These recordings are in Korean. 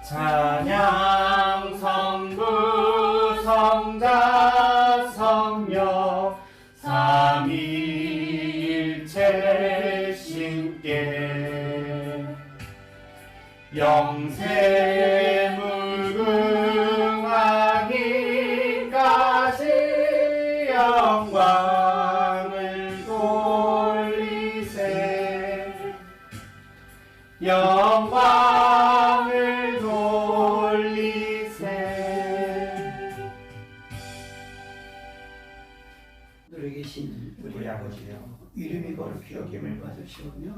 찬양 성부 성자 성령 삼위일체 신께 영세 무궁하기까지 영광을 돌리세 영광을 돌리세. 너에 계신 우리 아버지여 이름이 거룩히 여김을 받으시오며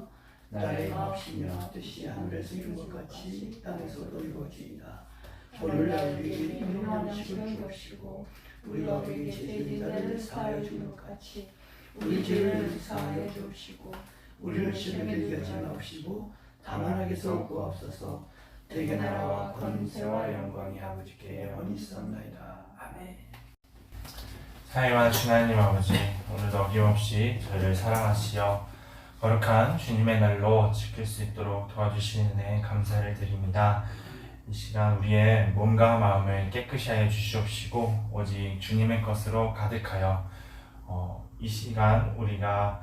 나의 마음이며 뜻이 하늘에서 이룬 것 같이 땅에서도 이루어지이다. 오늘 우리에게 일용할 음식을 주옵시고 우리가 우리에게 죄진 자를 사하여 준 것 같이 우리 죄를 사하여 주옵시고 우리를 시험에 들게 하지 마옵시고 다만 악에서 구하옵소서. 대개 나라와 권세와 영광이 아버지께 영원히 있사옵나이다. 아멘. 사랑의 주나님 아버지, 오늘도 어김없이 저희를 사랑하시어 거룩한 주님의 날로 지킬 수 있도록 도와주시는 은혜에 감사를 드립니다. 이 시간 우리의 몸과 마음을 깨끗이 하여 주시옵시고 오직 주님의 것으로 가득하여 이 시간 우리가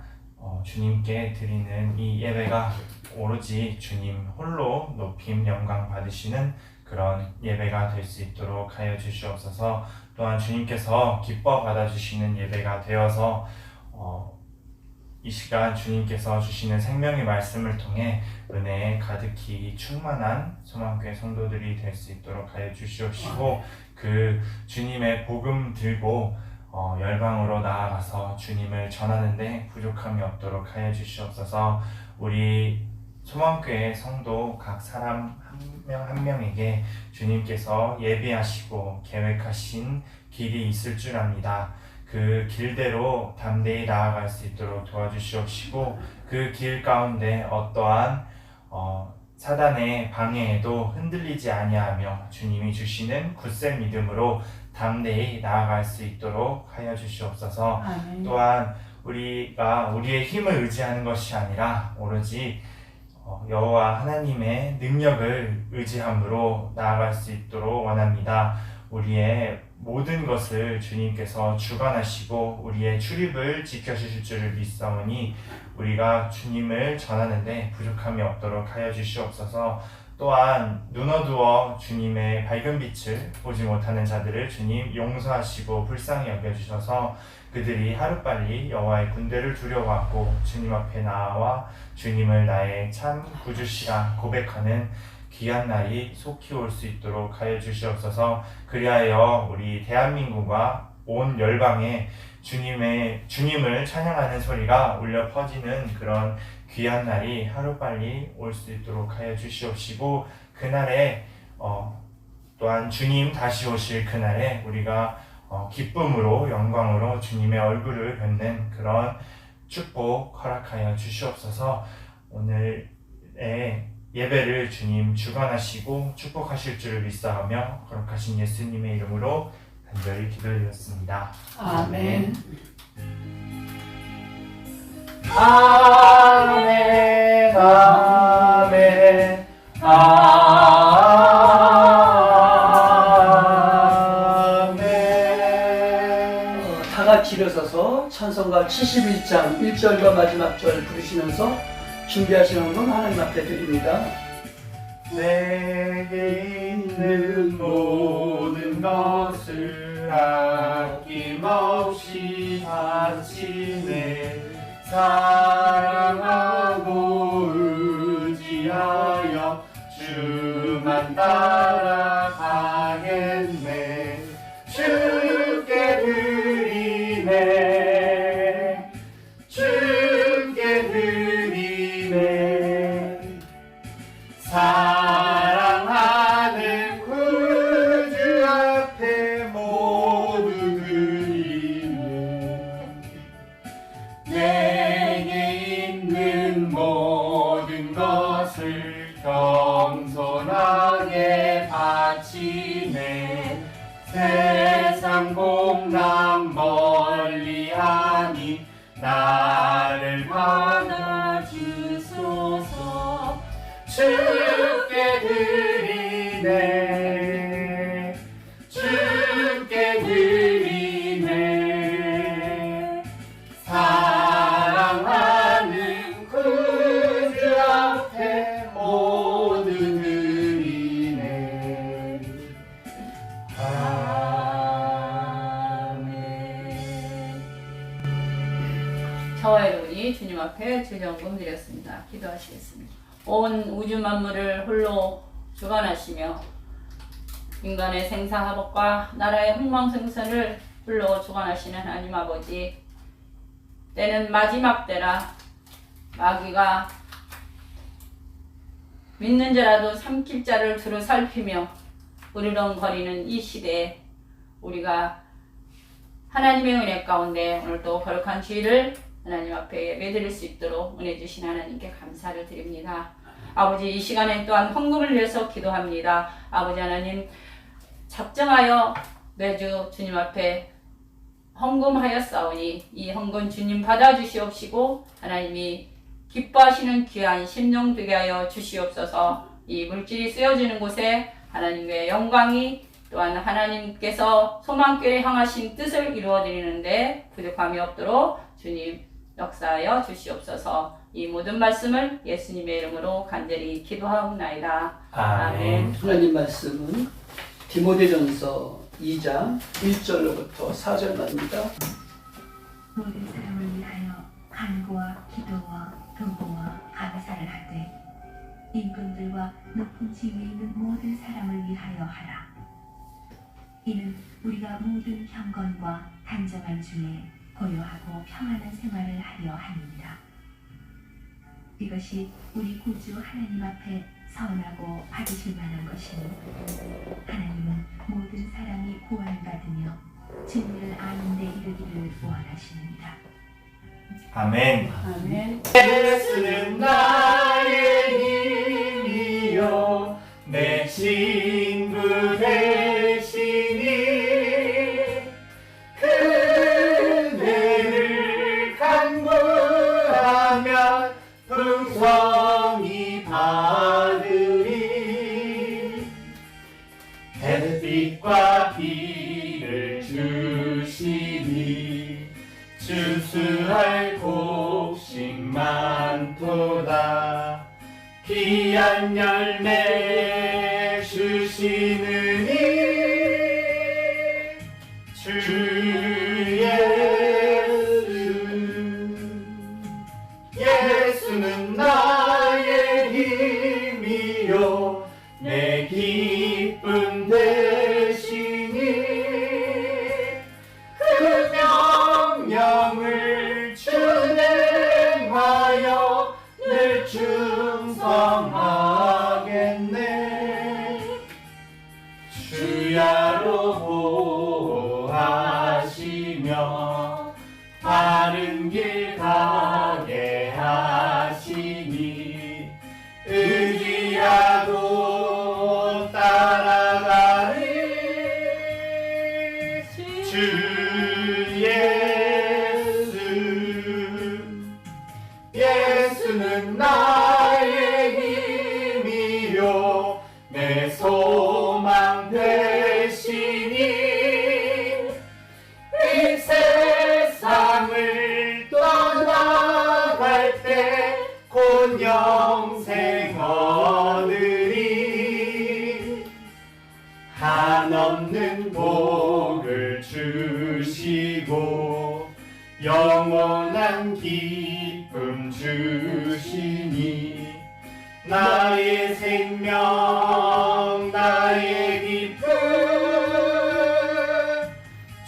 주님께 드리는 이 예배가 오로지 주님 홀로 높임 영광 받으시는 그런 예배가 될 수 있도록 하여 주시옵소서. 또한 주님께서 기뻐 받아주시는 예배가 되어서 이 시간 주님께서 주시는 생명의 말씀을 통해 은혜에 가득히 충만한 소망교회 성도들이 될 수 있도록 하여 주시옵시고 그 주님의 복음 들고 열방으로 나아가서 주님을 전하는데 부족함이 없도록 하여 주시옵소서. 우리 소망교회 성도 각 사람 한 명 한 명에게 주님께서 예비하시고 계획하신 길이 있을 줄 압니다. 그 길대로 담대히 나아갈 수 있도록 도와주시옵시고 그 길 가운데 어떠한 사단의 방해에도 흔들리지 아니하며 주님이 주시는 굳센 믿음으로 담대히 나아갈 수 있도록 하여 주시옵소서. 아멘. 또한 우리가 우리의 힘을 의지하는 것이 아니라 오로지 여호와 하나님의 능력을 의지함으로 나아갈 수 있도록 원합니다. 우리의 모든 것을 주님께서 주관하시고 우리의 출입을 지켜주실 줄을 믿사오니 우리가 주님을 전하는데 부족함이 없도록 하여 주시옵소서. 또한 눈 어두워 주님의 밝은 빛을 보지 못하는 자들을 주님 용서하시고 불쌍히 여겨주셔서 그들이 하루빨리 여호와의 군대를 두려워하고 주님 앞에 나와 주님을 나의 참 구주시라 고백하는 귀한 날이 속히 올 수 있도록 하여 주시옵소서. 그리하여 우리 대한민국과 온 열방에 주님을 찬양하는 소리가 울려 퍼지는 그런 귀한 날이 하루빨리 올 수 있도록 하여 주시옵시고 그날에 또한 주님 다시 오실 그날에 우리가 기쁨으로 영광으로 주님의 얼굴을 뵙는 그런 축복 허락하여 주시옵소서. 오늘의 예배를 주님 주관하시고 축복하실 줄을 믿사하며 거룩하신 예수님의 이름으로 간절히 기도드렸습니다. 아멘. 아멘 아멘 아멘. 다 같이 일어서서 찬송가 71장 1절과 마지막 절 부르시면서 준비하시는 건 하나님 앞에 드립니다. 내게 있는 모든 것을 아낌없이 바치네 사랑하고 의지하여 주만 따라가겠네 주께 드리네 주께 드리네 사랑하는 구주 앞에 모두 드리네 내게 있는 모든 것을 겸손하게 바치네 세상 공남 멀리하니 나를 받아주소서 주께 드리네 앞에 주정금 드렸습니다. 기도하시겠습니다. 온 우주 만물을 홀로 주관하시며 인간의 생사화복과 나라의 흥망생선을 홀로 주관하시는 하나님 아버지, 때는 마지막 때라 마귀가 믿는 자라도 삼킬 자를 두루 살피며 으르렁거리는 이 시대에 우리가 하나님의 은혜 가운데 오늘도 거룩한 주일을 하나님 앞에 예배드릴 수 있도록 은혜 주신 하나님께 감사를 드립니다. 아버지, 이 시간에 또한 헌금을 위해서 기도합니다. 아버지 하나님, 작정하여 매주 주님 앞에 헌금하였사오니 이 헌금 주님 받아주시옵시고 하나님이 기뻐하시는 귀한 심령 되게 하여 주시옵소서. 이 물질이 쓰여지는 곳에 하나님의 영광이 또한 하나님께서 소망교회 향하신 뜻을 이루어드리는데 부족함이 없도록 주님 역사하여 주시옵소서. 이 모든 말씀을 예수님의 이름으로 간절히 기도하옵나이다. 아멘. 하나님 말씀은 디모데전서 2장 1절로부터 4절만입니다. 모든 사람을 위하여 간구와 기도와 경고와 감사를 하되 임금들과 높은 지위에 있는 모든 사람을 위하여 하라. 이는 우리가 모든 경건과 단정한 중에 고요하고 평안한 생활을 하려 함입니다. 이것이 우리 구주 하나님 앞에 선하고 받으실 만한 것이니 하나님은 모든 사람이 구원받으며 진리를 아는 데 이르기를 원하십니다. 아멘. 아멘. 예수는 나의 힘이요 내 친구 되시니 그네를 간구하면 풍성히 받으리. 햇빛과 비를 주시니 추수할 곡식 많도다. 귀한 열매 주시느니 주 예수는 나의 힘이요 내 기쁨 되시니 그 명령을 준행하여 늘 충성하겠네. 주야로 보호하시며 바른 길 가게 하시니 의지하고 따라가리. 주 예수는 나의 힘이요 내 소망 되시니 이 세상을 떠나갈 때 곧 영생 얻으리. 한없는 복을 주시고 영원한 기쁨 주시니 나의 생명 나의 기쁨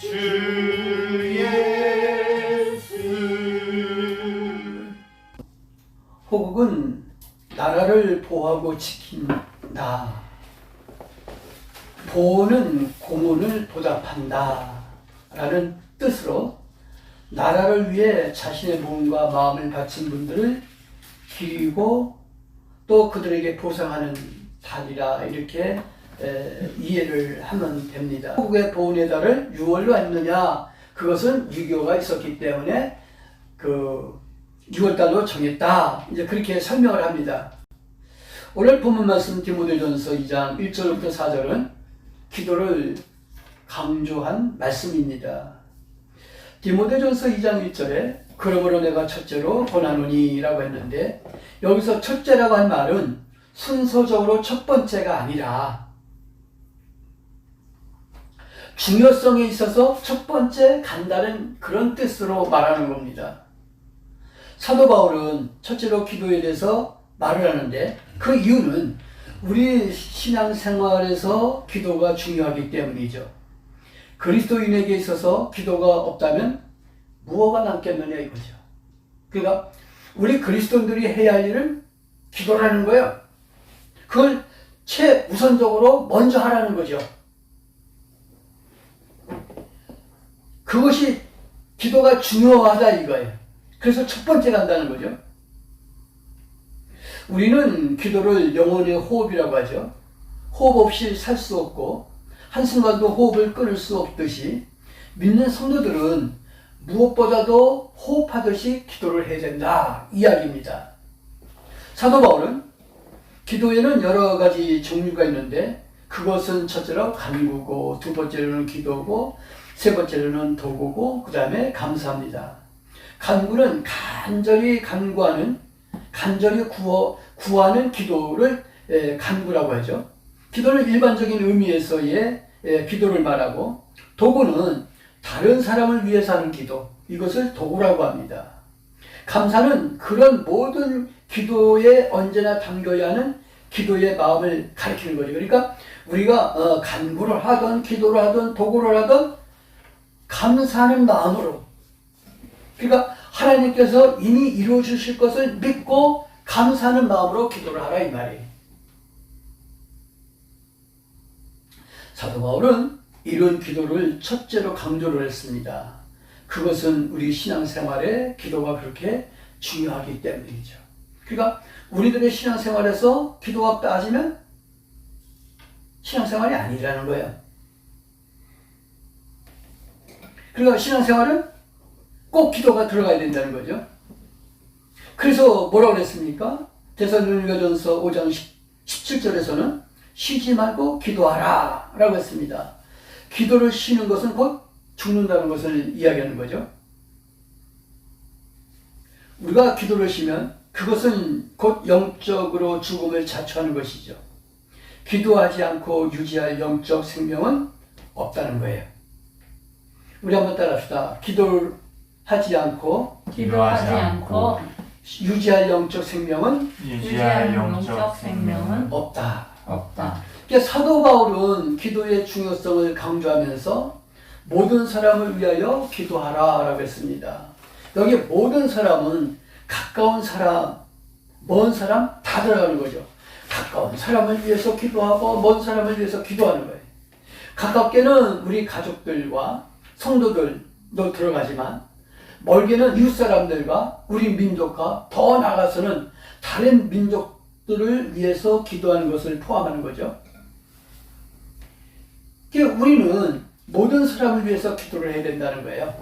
주 예수. 호국은 나라를 보호하고 지킨다. 보호는 공헌을 보답한다 라는 뜻으로 나라를 위해 자신의 몸과 마음을 바친 분들을 기리고 또 그들에게 보상하는 달이라 이렇게 이해를 하면 됩니다. 호국의 보훈의 달을 6월로 했느냐? 그것은 유교가 있었기 때문에 그 6월달로 정했다. 이제 그렇게 설명을 합니다. 오늘 본문 말씀 디모데전서 2장 1절부터 4절은 기도를 강조한 말씀입니다. 디모데전서 2장 1절에 그러므로 내가 첫째로 권하노니 라고 했는데 여기서 첫째라고 한 말은 순서적으로 첫 번째가 아니라 중요성에 있어서 첫 번째 간다는 그런 뜻으로 말하는 겁니다. 사도 바울은 첫째로 기도에 대해서 말을 하는데 그 이유는 우리 신앙생활에서 기도가 중요하기 때문이죠. 그리스도인에게 있어서 기도가 없다면 무엇가 남겠느냐 이거죠. 그러니까 우리 그리스도인들이 해야 할 일은 기도라는 거예요. 그걸 최우선적으로 먼저 하라는 거죠. 그것이 기도가 중요하다 이거예요. 그래서 첫 번째가 한다는 거죠. 우리는 기도를 영혼의 호흡이라고 하죠. 호흡 없이 살 수 없고 한순간도 호흡을 끊을 수 없듯이 믿는 성도들은 무엇보다도 호흡하듯이 기도를 해야 된다 이야기입니다. 사도 바울은 기도에는 여러 가지 종류가 있는데 그것은 첫째로 간구고 두 번째로는 기도고 세 번째로는 도구고 그 다음에 감사합니다. 간구는 간절히 간구하는 간절히 구하는 기도를 간구라고 하죠. 기도는 일반적인 의미에서의 기도를 말하고 도구는 다른 사람을 위해서 하는 기도 이것을 도구라고 합니다. 감사는 그런 모든 기도에 언제나 담겨야 하는 기도의 마음을 가리키는 거죠. 그러니까 우리가 간구를 하든 기도를 하든 도구를 하든 감사하는 마음으로 그러니까 하나님께서 이미 이루어 주실 것을 믿고 감사하는 마음으로 기도를 하라 이 말이에요. 사도 바울은 이런 기도를 첫째로 강조를 했습니다. 그것은 우리 신앙생활에 기도가 그렇게 중요하기 때문이죠. 그러니까 우리들의 신앙생활에서 기도가 빠지면 신앙생활이 아니라는 거예요. 그러니까 신앙생활은 꼭 기도가 들어가야 된다는 거죠. 그래서 뭐라고 그랬습니까? 데살로니가전서 5장 17절에서는 쉬지 말고 기도하라 라고 했습니다. 기도를 쉬는 것은 곧 죽는다는 것을 이야기하는 거죠. 우리가 기도를 쉬면 그것은 곧 영적으로 죽음을 자초하는 것이죠. 기도하지 않고 유지할 영적 생명은 없다는 거예요. 우리 한번 따라합시다. 기도를 하지 않고 유지할 영적 생명은 유지할 영적 생명은 없다. 없다. 그러니까 사도 바울은 기도의 중요성을 강조하면서 모든 사람을 위하여 기도하라 라고 했습니다. 여기 모든 사람은 가까운 사람, 먼 사람 다 들어가는 거죠. 가까운 사람을 위해서 기도하고 먼 사람을 위해서 기도하는 거예요. 가깝게는 우리 가족들과 성도들도 들어가지만 멀게는 이웃 사람들과 우리 민족과 더 나아가서는 다른 민족들을 위해서 기도하는 것을 포함하는 거죠. 그러니까 우리는 모든 사람을 위해서 기도를 해야 된다는 거예요.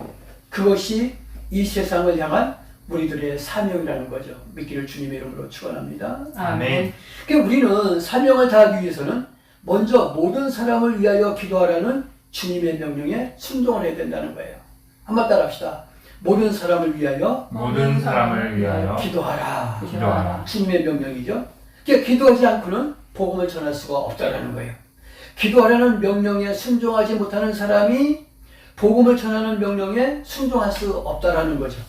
그것이 이 세상을 향한 우리들의 사명이라는 거죠. 믿기를 주님의 이름으로 축원합니다. 아멘. 그러니까 우리는 사명을 다하기 위해서는 먼저 모든 사람을 위하여 기도하라는 주님의 명령에 순종을 해야 된다는 거예요. 한번 따라합시다. 모든 사람을 위하여 모든 사람을 위하여 기도하라. 기도하라. 주님의 명령이죠. 그러니까 기도하지 않고는 복음을 전할 수가 없다라는 거예요. 기도하라는 명령에 순종하지 못하는 사람이 복음을 전하는 명령에 순종할 수 없다라는 거죠.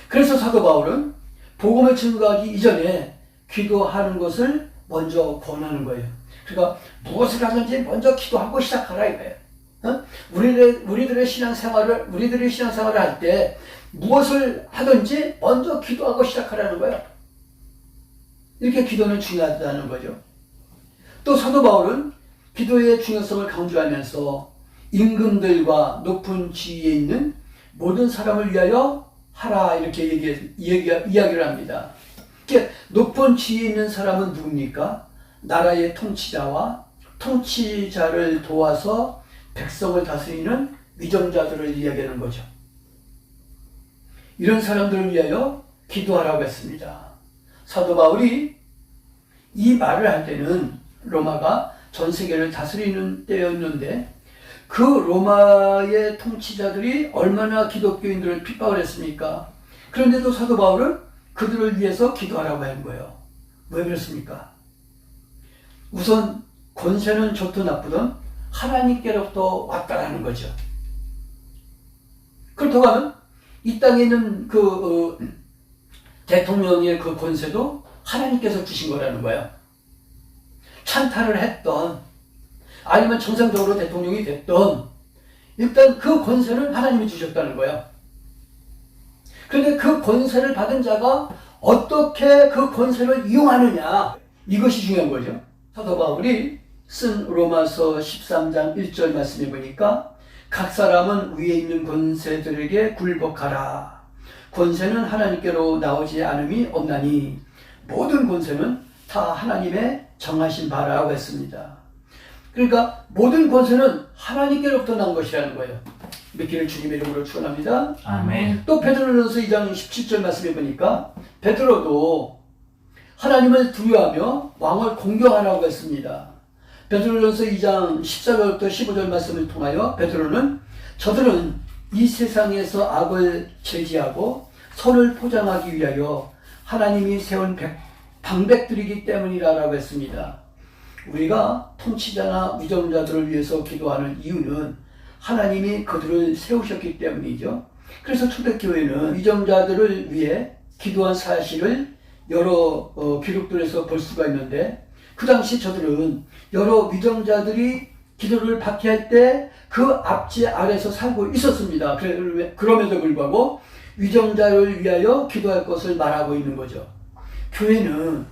그래서 사도 바울은 복음을 증거하기 이전에 기도하는 것을 먼저 권하는 거예요. 그러니까 무엇을 하든지 먼저 기도하고 시작하라 이거예요. 우리들의 신앙생활을 할 때 무엇을 하든지 먼저 기도하고 시작하라는 거예요. 이렇게 기도는 중요하다는 거죠. 또 사도 바울은 기도의 중요성을 강조하면서 임금들과 높은 지위에 있는 모든 사람을 위하여 하라 이렇게 이야기를 합니다. 높은 지위에 있는 사람은 누굽니까? 나라의 통치자와 통치자를 도와서 백성을 다스리는 위정자들을 이야기하는 거죠. 이런 사람들을 위하여 기도하라고 했습니다. 사도 바울이 이 말을 할 때는 로마가 전 세계를 다스리는 때였는데 그 로마의 통치자들이 얼마나 기독교인들을 핍박을 했습니까? 그런데도 사도 바울은 그들을 위해서 기도하라고 하는 거예요. 왜 그렇습니까? 우선 권세는 좋든 나쁘든 하나님께로부터 왔다라는 거죠. 그렇다고 하면 이 땅에 있는 대통령의 그 권세도 하나님께서 주신 거라는 거예요. 찬탈을 했던 아니면 정상적으로 대통령이 됐던 일단 그 권세는 하나님이 주셨다는 거예요. 그런데 그 권세를 받은 자가 어떻게 그 권세를 이용하느냐, 이것이 중요한 거죠. 사도 바울이 쓴 로마서 13장 1절 말씀해 보니까 각 사람은 위에 있는 권세들에게 굴복하라. 권세는 하나님께로 나오지 않음이 없나니 모든 권세는 다 하나님의 정하신 바라고 했습니다. 그러니까 모든 권세는 하나님께로부터 난 것이라는 거예요. 믿기를 주님의 이름으로 축원합니다. 아멘. 또 베드로전서 2장 17절 말씀해 보니까 베드로도 하나님을 두려워하며 왕을 공경하라고 했습니다. 베드로전서 2장 14절부터 15절 말씀을 통하여 베드로는 저들은 이 세상에서 악을 제지하고 선을 포장하기 위하여 하나님이 세운 방백들이기 때문이라고 했습니다. 우리가 통치자나 위정자들을 위해서 기도하는 이유는 하나님이 그들을 세우셨기 때문이죠. 그래서 초대교회는 위정자들을 위해 기도한 사실을 여러 기록들에서 볼 수가 있는데, 그 당시 저들은 여러 위정자들이 기도를 받게 할 때 그 앞지 아래서 살고 있었습니다. 그럼에도 불구하고 위정자를 위하여 기도할 것을 말하고 있는 거죠. 교회는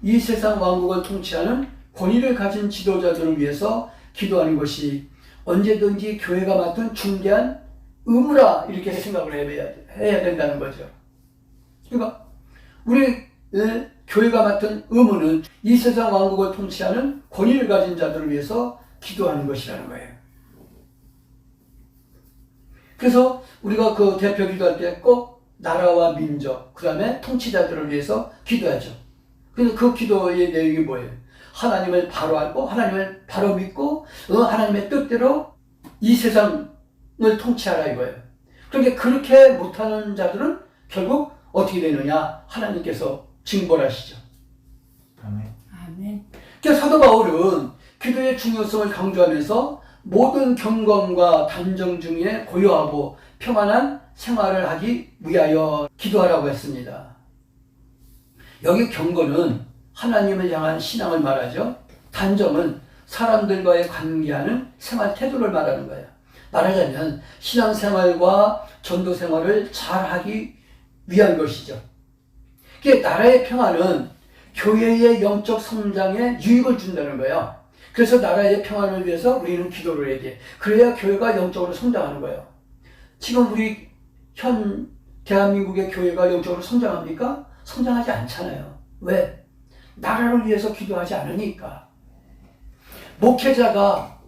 이 세상 왕국을 통치하는 권위를 가진 지도자들을 위해서 기도하는 것이 언제든지 교회가 맡은 중대한 의무라, 이렇게 생각을 해야 된다는 거죠. 그러니까 우리 교회가 맡은 의무는 이 세상 왕국을 통치하는 권위를 가진 자들을 위해서 기도하는 것이라는 거예요. 그래서 우리가 그 대표 기도할 때 꼭 나라와 민족, 그 다음에 통치자들을 위해서 기도하죠. 그래서 그 기도의 내용이 뭐예요? 하나님을 바로 알고, 하나님을 바로 믿고, 하나님의 뜻대로 이 세상을 통치하라 이거예요. 그러니까 그렇게 못하는 자들은 결국 어떻게 되느냐? 하나님께서 징벌하시죠. 아멘. 아멘. 그러니까 사도 바울은 기도의 중요성을 강조하면서 모든 경건과 단정 중에 고요하고 평안한 생활을 하기 위하여 기도하라고 했습니다. 여기 경건은 하나님을 향한 신앙을 말하죠. 단정은 사람들과의 관계하는 생활 태도를 말하는 거예요. 말하자면 신앙생활과 전도생활을 잘하기 위한 것이죠. 나라의 평안은 교회의 영적 성장에 유익을 준다는 거예요. 그래서 나라의 평안을 위해서 우리는 기도를 해야 돼. 그래야 교회가 영적으로 성장하는 거예요. 지금 우리 현 대한민국의 교회가 영적으로 성장합니까? 성장하지 않잖아요. 왜? 나라를 위해서 기도하지 않으니까. 목회자가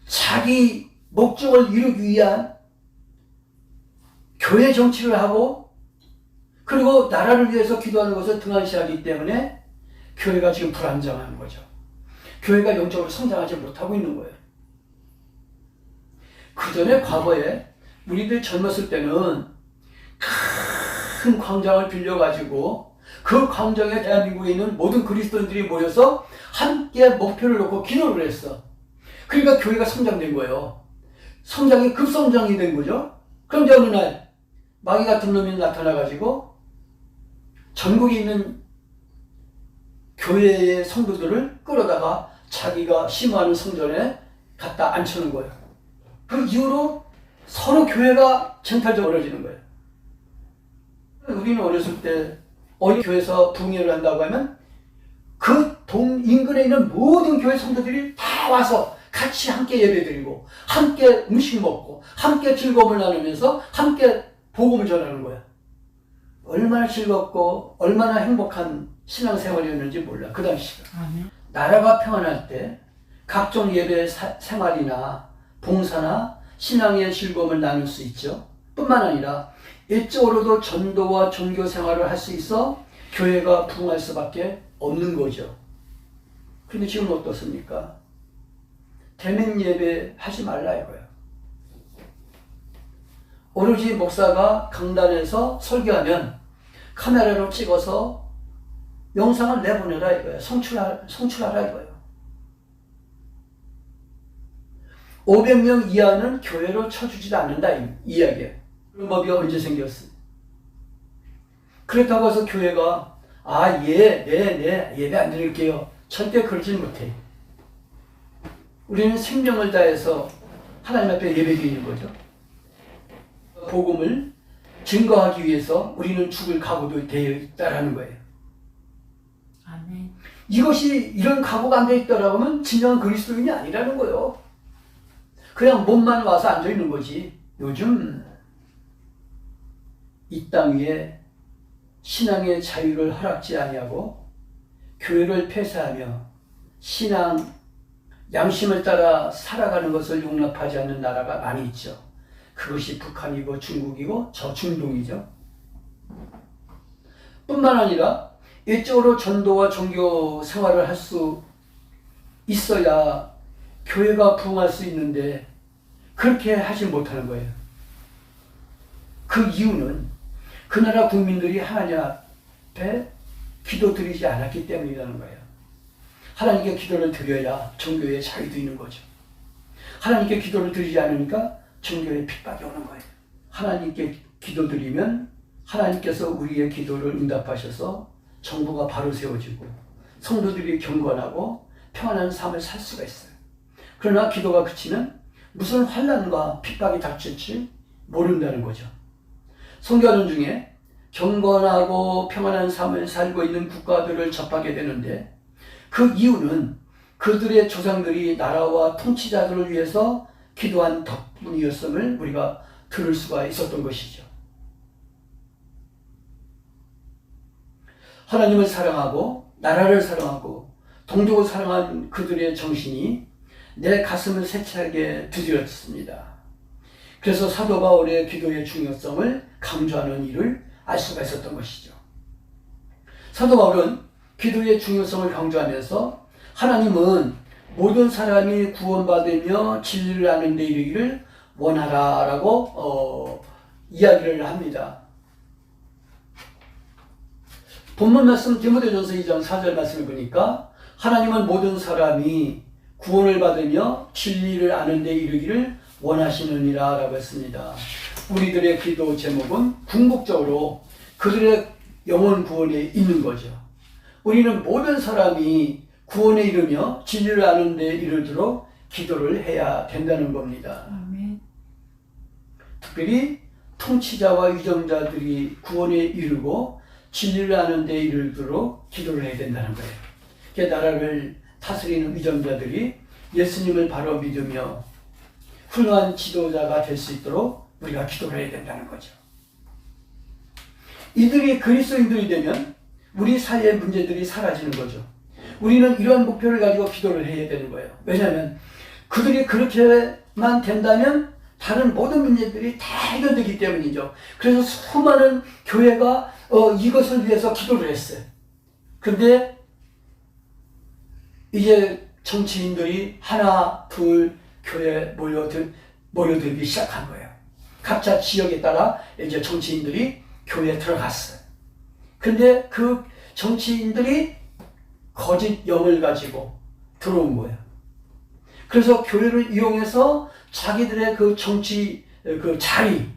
자기 목적을 이루기 위한 교회 정치를 하고, 그리고 나라를 위해서 기도하는 것을 등한시하기 때문에 교회가 지금 불안정한 거죠. 교회가 영적으로 성장하지 못하고 있는 거예요. 그 전에 과거에 우리들 젊었을 때는 큰 광장을 빌려가지고 그 광장에 대한민국에 있는 모든 그리스도인들이 모여서 함께 목표를 놓고 기도를 했어. 그러니까 교회가 성장된 거예요. 성장이 급성장이 된 거죠. 그런데 어느 날 마귀 같은 놈이 나타나가지고 전국에 있는 교회의 성도들을 끌어다가 자기가 심호하는 성전에 갖다 앉혀놓은 거예요. 그 이후로 서로 교회가 쟁탈적으로 벌어지는 거예요. 우리는 어렸을 때 어디 교회에서 부흥회를 한다고 하면 그 동 인근에 있는 모든 교회 성도들이 다 와서 같이 함께 예배드리고 함께 음식 먹고 함께 즐거움을 나누면서 함께 복음을 전하는 거야. 얼마나 즐겁고 얼마나 행복한 신앙생활이었는지 몰라, 그 당시가. 아멘. 나라가 평안할 때 각종 예배 생활이나 봉사나 신앙의 즐거움을 나눌 수 있죠. 뿐만 아니라 일적으로도 전도와 종교 생활을 할 수 있어 교회가 부흥할 수밖에 없는 거죠. 그런데 지금 어떻습니까? 대면 예배 하지 말라 이거예요. 오로지 목사가 강단에서 설교하면 카메라로 찍어서 영상을 내보내라 이거예요. 송출하라 이거예요. 500명 이하는 교회로 쳐주지도 않는다 이 이야기예요. 그런 법이 언제 생겼어요? 그렇다고 해서 교회가 네, 예배 안 드릴게요. 절대 그러지 못해요. 우리는 생명을 다해서 하나님 앞에 예배드리는 거죠. 복음을 증거하기 위해서 우리는 죽을 각오도 되어 있다라는 거예요. 아멘. 이것이 이런 각오가 안 되어 있다라고 하면 진정한 그리스도인이 아니라는 거예요. 그냥 몸만 와서 앉아 있는 거지. 요즘 이 땅 위에 신앙의 자유를 허락지 아니하고 교회를 폐쇄하며 신앙 양심을 따라 살아가는 것을 용납하지 않는 나라가 많이 있죠. 그것이 북한이고 중국이고 저 중동이죠. 뿐만 아니라 일적으로 전도와 종교 생활을 할 수 있어야 교회가 부흥할 수 있는데 그렇게 하지 못하는 거예요. 그 이유는 그 나라 국민들이 하나님 앞에 기도드리지 않았기 때문이라는 거예요. 하나님께 기도를 드려야 종교의 자유도 있는 거죠. 하나님께 기도를 드리지 않으니까 종교의 핍박이 오는 거예요. 하나님께 기도드리면 하나님께서 우리의 기도를 응답하셔서 정부가 바로 세워지고 성도들이 경건하고 평안한 삶을 살 수가 있어요. 그러나 기도가 그치면 무슨 환난과 핍박이 닥칠지 모른다는 거죠. 선교하는 중에 경건하고 평안한 삶을 살고 있는 국가들을 접하게 되는데 그 이유는 그들의 조상들이 나라와 통치자들을 위해서 기도한 덕분이었음을 우리가 들을 수가 있었던 것이죠. 하나님을 사랑하고 나라를 사랑하고 동족을 사랑한 그들의 정신이 내 가슴을 세차게 두드렸습니다. 그래서 사도 바울의 기도의 중요성을 강조하는 일을 알 수가 있었던 것이죠. 사도 바울은 기도의 중요성을 강조하면서 하나님은 모든 사람이 구원받으며 진리를 아는 데 이르기를 원하라라고 이야기를 합니다. 본문 말씀 디모데전서 2장 4절 말씀을 보니까 하나님은 모든 사람이 구원을 받으며 진리를 아는 데 이르기를 원하시느니라 라고 했습니다. 우리들의 기도 제목은 궁극적으로 그들의 영혼 구원에 있는 거죠. 우리는 모든 사람이 구원에 이르며 진리를 아는 데 이르도록 기도를 해야 된다는 겁니다. 아멘. 특별히 통치자와 유정자들이 구원에 이르고 진리를 아는 데 이르도록 기도를 해야 된다는 거예요. 그러니까 나라를 다스리는 위정자들이 예수님을 바로 믿으며 훌륭한 지도자가 될 수 있도록 우리가 기도를 해야 된다는 거죠. 이들이 그리스도인들이 되면 우리 사회의 문제들이 사라지는 거죠. 우리는 이러한 목표를 가지고 기도를 해야 되는 거예요. 왜냐하면 그들이 그렇게만 된다면 다른 모든 문제들이 다 해결되기 때문이죠. 그래서 수많은 교회가 이것을 위해서 기도를 했어요. 그런데 이제 정치인들이 하나, 둘 교회에 모여들기 시작한 거예요. 각자 지역에 따라 이제 정치인들이 교회에 들어갔어요. 근데 그 정치인들이 거짓 영을 가지고 들어온 거예요. 그래서 교회를 이용해서 자기들의 그 정치 그 자리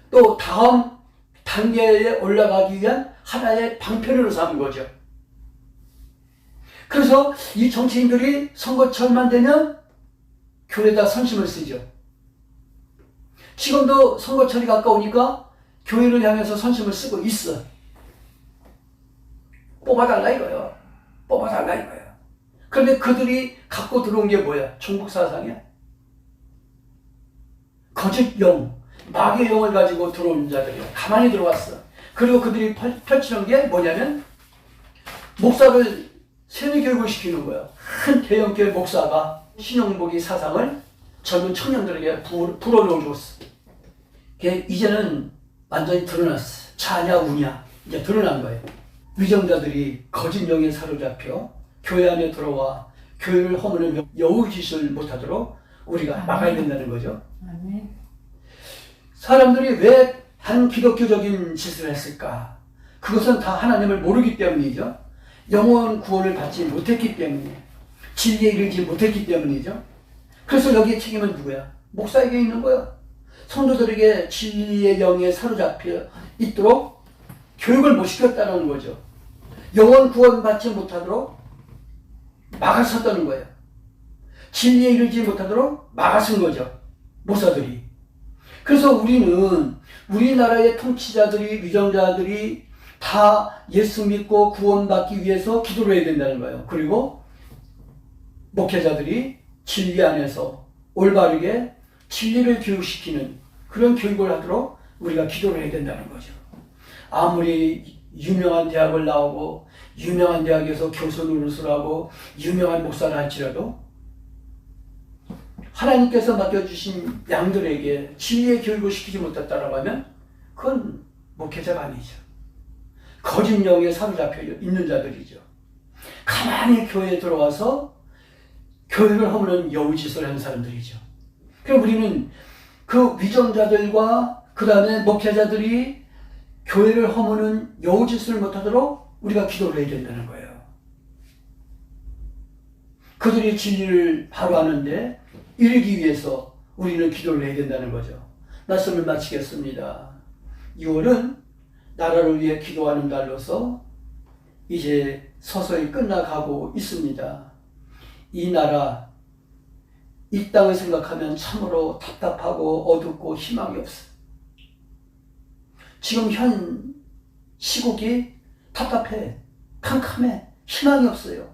또 다음 단계에 올라가기 위한 하나의 방편으로 삼은 거죠. 그래서 이 정치인들이 선거철만 되면 교회에다 선심을 쓰죠. 지금도 선거철이 가까우니까 교회를 향해서 선심을 쓰고 있어. 뽑아달라 이거예요. 뽑아달라 이거예요. 그런데 그들이 갖고 들어온 게 뭐야? 종북 사상이야. 거짓 영, 마귀의 영을 가지고 들어온 자들이야. 가만히 들어왔어. 그리고 그들이 펼치는 게 뭐냐면 목사를 세뇌 교육을 시키는 거야. 큰 대형교회 목사가 신용보기 사상을 젊은 청년들에게 불어넣어 줬어. 이제는 완전히 드러났어. 자냐 우냐 이제 드러난 거예요. 위정자들이 거짓 영에 사로잡혀 교회 안에 들어와 교회를 허무는 여우짓을 못하도록 우리가 막아야 된다는 거죠. 아멘. 사람들이 왜 반기독교적인 짓을 했을까? 그것은 다 하나님을 모르기 때문이죠. 영원 구원을 받지 못했기 때문이에요. 진리에 이르지 못했기 때문이죠. 그래서 여기에 책임은 누구야? 목사에게 있는 거야. 성도들에게 진리의 영에 사로잡혀 있도록 교육을 못 시켰다는 거죠. 영원 구원받지 못하도록 막아섰다는 거예요. 진리에 이르지 못하도록 막아선 거죠. 목사들이. 그래서 우리는 우리나라의 통치자들이, 위정자들이 다 예수 믿고 구원받기 위해서 기도를 해야 된다는 거예요. 그리고 목회자들이 진리 안에서 올바르게 진리를 교육시키는 그런 교육을 하도록 우리가 기도를 해야 된다는 거죠. 아무리 유명한 대학을 나오고 유명한 대학에서 교수 노릇을 하고 유명한 목사를 할지라도 하나님께서 맡겨주신 양들에게 진리의 교육을 시키지 못했다라고 하면 그건 목회자가 아니죠. 거짓 영에 사로잡혀 있는 자들이죠. 가만히 교회에 들어와서 교회를 허무는 여우짓을 하는 사람들이죠. 그럼 우리는 그 위정자들과 그 다음에 목회자들이 교회를 허무는 여우짓을 못하도록 우리가 기도를 해야 된다는 거예요. 그들이 진리를 바로 아는데 이르기 위해서 우리는 기도를 해야 된다는 거죠. 말씀을 마치겠습니다. 6월은 나라를 위해 기도하는 달로서 이제 서서히 끝나가고 있습니다. 이 나라, 이 땅을 생각하면 참으로 답답하고 어둡고 희망이 없어요. 지금 현 시국이 답답해, 캄캄해, 희망이 없어요.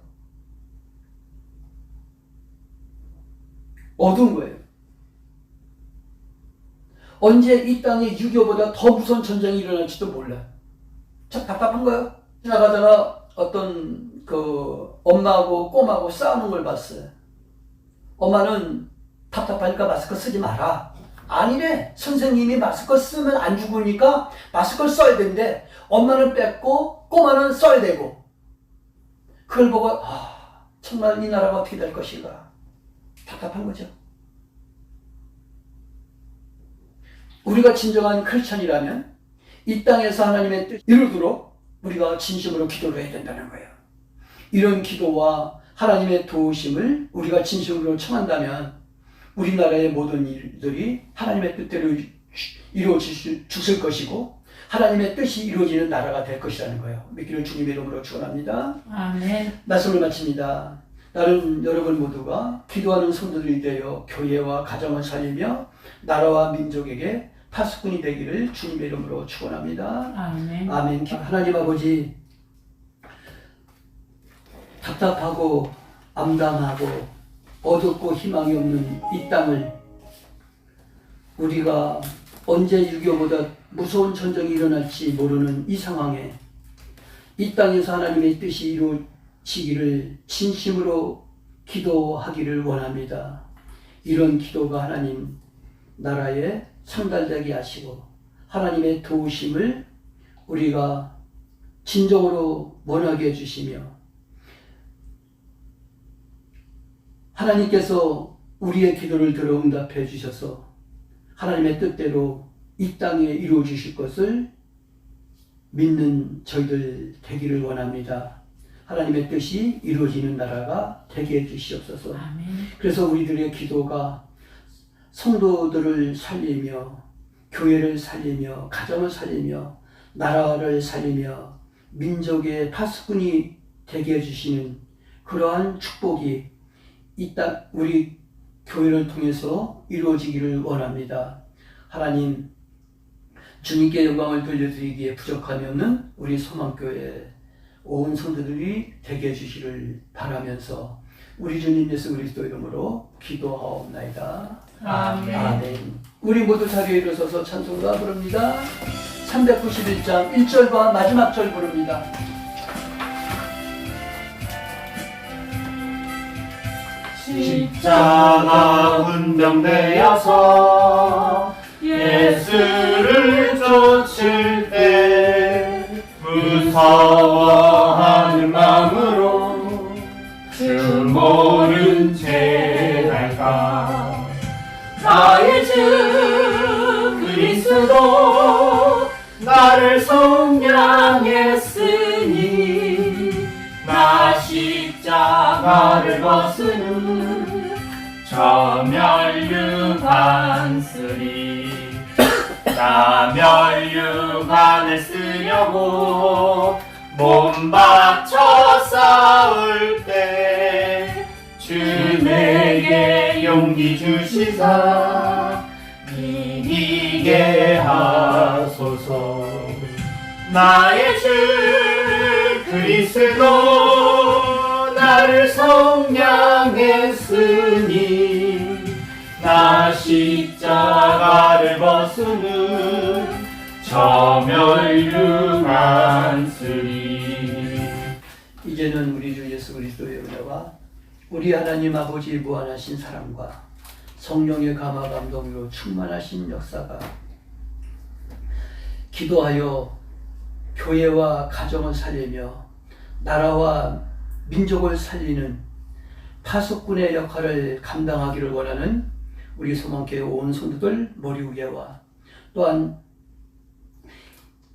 어두운 거예요. 언제 이 땅에 6.25보다 더 무서운 전쟁이 일어날지도 몰라. 참 답답한 거예요. 지나가다가 어떤 엄마하고 꼬마하고 싸우는 걸 봤어요. 엄마는 답답하니까 마스크 쓰지 마라. 아니래. 선생님이 마스크 쓰면 안 죽으니까 마스크를 써야 된대. 엄마는 뺐고 꼬마는 써야 되고. 그걸 보고 정말 이 나라가 어떻게 될 것인가. 답답한 거죠. 우리가 진정한 크리스천이라면 이 땅에서 하나님의 뜻 이루도록 우리가 진심으로 기도를 해야 된다는 거예요. 이런 기도와 하나님의 도우심을 우리가 진심으로 청한다면 우리나라의 모든 일들이 하나님의 뜻대로 이루어질 것이고 하나님의 뜻이 이루어지는 나라가 될 것이라는 거예요. 믿기를 주님의 이름으로 축원합니다. 아멘. 말씀을 마칩니다. 나는 여러분 모두가 기도하는 성도들이 되어 교회와 가정을 살리며 나라와 민족에게 파수꾼이 되기를 주님의 이름으로 축원합니다. 아멘. 아멘. 하나님 아버지, 답답하고 암담하고 어둡고 희망이 없는 이 땅을 우리가 언제 6.25보다 무서운 전쟁이 일어날지 모르는 이 상황에 이 땅에서 하나님의 뜻이 이루어지기를 진심으로 기도하기를 원합니다. 이런 기도가 하나님 나라에 상달되게 하시고 하나님의 도우심을 우리가 진정으로 원하게 해주시며 하나님께서 우리의 기도를 들어 응답해 주셔서 하나님의 뜻대로 이 땅에 이루어 주실 것을 믿는 저희들 되기를 원합니다. 하나님의 뜻이 이루어지는 나라가 되게 해 주시옵소서. 아멘. 그래서 우리들의 기도가 성도들을 살리며 교회를 살리며 가정을 살리며 나라를 살리며 민족의 파수꾼이 되게 해주시는 그러한 축복이 이 땅 우리 교회를 통해서 이루어지기를 원합니다. 하나님, 주님께 영광을 돌려드리기에 부족함이 없는 우리 소망교회 온 성도들이 되게 해주시를 바라면서 우리 주님 예수 그리스도 이름으로 기도하옵나이다. 아멘. 아멘. 우리 모두 자리에 일어서서 찬송가 부릅니다. 391장 1절과 마지막 절 부릅니다. 십자가 운명되어서 예수를 쫓을 때 무서워하는 마음으로 주 모른 채 할까. 나의 주 그리스도 나를 속량했으니 나 십자가를 벗은 후 저 멸류관쓰리. 자멸류관을 쓰려고 몸 바쳐 싸울 때 주 내게 용기 주시사 이기게 하소서. 나의 주 그리스도 나를 속량했으니 나 십자가를 벗으는 저멸류관 쓰리. 이제는 우리 주 예수 그리스도의 은혜와 우리 하나님 아버지의 무한하신 사랑과 성령의 감화 감동으로 충만하신 역사가 기도하여 교회와 가정을 살리며 나라와 민족을 살리는 파수꾼의 역할을 감당하기를 원하는 우리 소망교회 온 성도들 머리 위에와 또한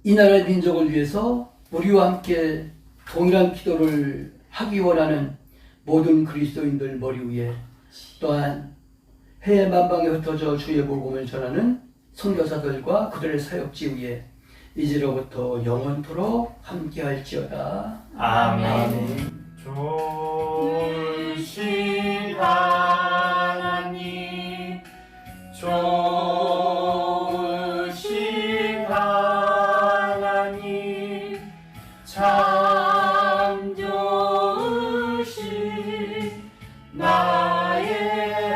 이 나라의 민족을 위해서 우리와 함께 동일한 기도를 하기 원하는 모든 그리스도인들 머리 위에 또한 해외 만방에 흩어져 주의 복음을 전하는 선교사들과 그들의 사역지 위에 이제로부터 영원토록 함께할지어다. 아멘. 좋으신 하나님, 좋으신 하나님, 참 좋으신 나의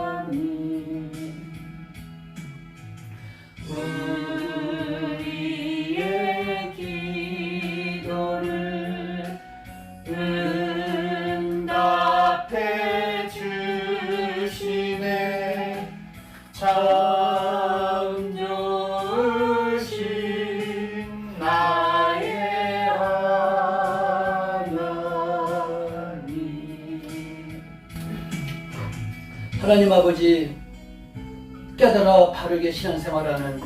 하나님. 우리의 기도를 응답해 주시네. 참 좋으신 나의 하나님. 하나님 아버지, 깨달아 바르게 신앙생활하는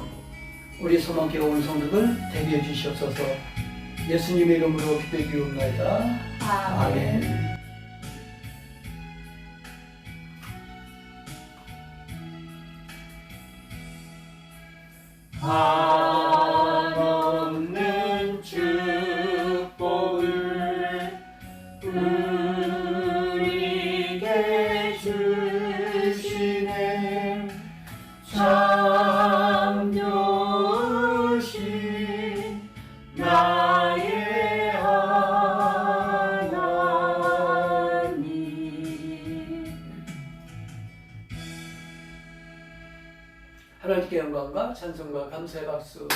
우리 소망교회 온 성도들 대비해 주시옵소서. 예수님의 이름으로 기도드리옵나이다. 아멘. 한없는 축복을 우리에게 주시네. 참 좋으신 나의 하나님. 하나님께 영광과 찬송과 감사의 박수.